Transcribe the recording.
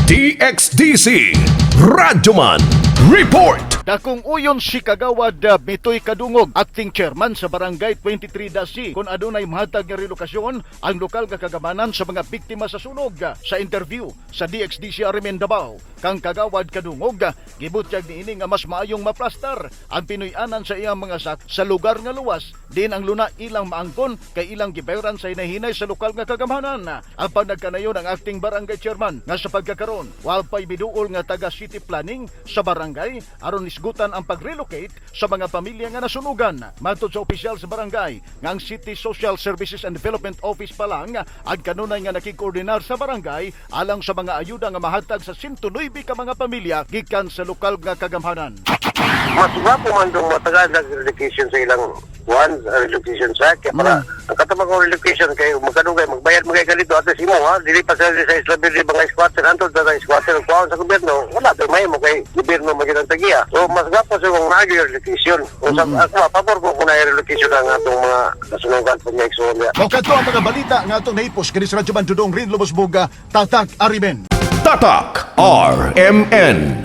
DXDC Radyoman Report. Dakong uyon si Kagawad Mitoy Kadungog, acting chairman sa Barangay 23-C, kung adunay mahatag nga relokasyon ang lokal nga kagamanan sa mga biktima sa sunog. Sa interview sa DXDC Arimen Davao, kang Kagawad Kadungog gibutyag niini nga mas maayong maplastar ang Pinoy-anan sa iyang mga sak sa lugar nga luwas, din ang luna ilang maangkon kay ilang gibayran sa hinahinay sa lokal nga kagamanan. Ang panagkanayon ang acting barangay chairman nga sa pagkakaron walpay biduol nga taga city planning sa barangay aron isgutan ang pag-relocate sa mga pamilya nga nasunugan. Matod sa opisyal sa barangay nga ang City Social Services and Development Office pa lang ang kanunay nga nakikoordinar sa barangay alang sa mga ayuda nga mahatag sa 109 ka mga pamilya gikan sa lokal nga kagamhanan. Mas gwapo man itong matagal na relocation sa ilang one relocation sa kaya para ang katamang kong relocation kayo magkanugay magbayad mo kayo ganito at imo ha dili pa sa Isla Verde mga squatter antod sa squatter kuhaan sa gobyerno wala tayo may mo kay gobyerno magiging tagiya so mas gwapo sa kong naging relocation o sa ako pabor ko kung na-relocation ang atong mga kasunugan sa mga eksonya. O kato ang mga balita nga atong naipos kini sa Radyo Bandudong Rin Lubos Boga Tatak Arimen. Tatak RMN.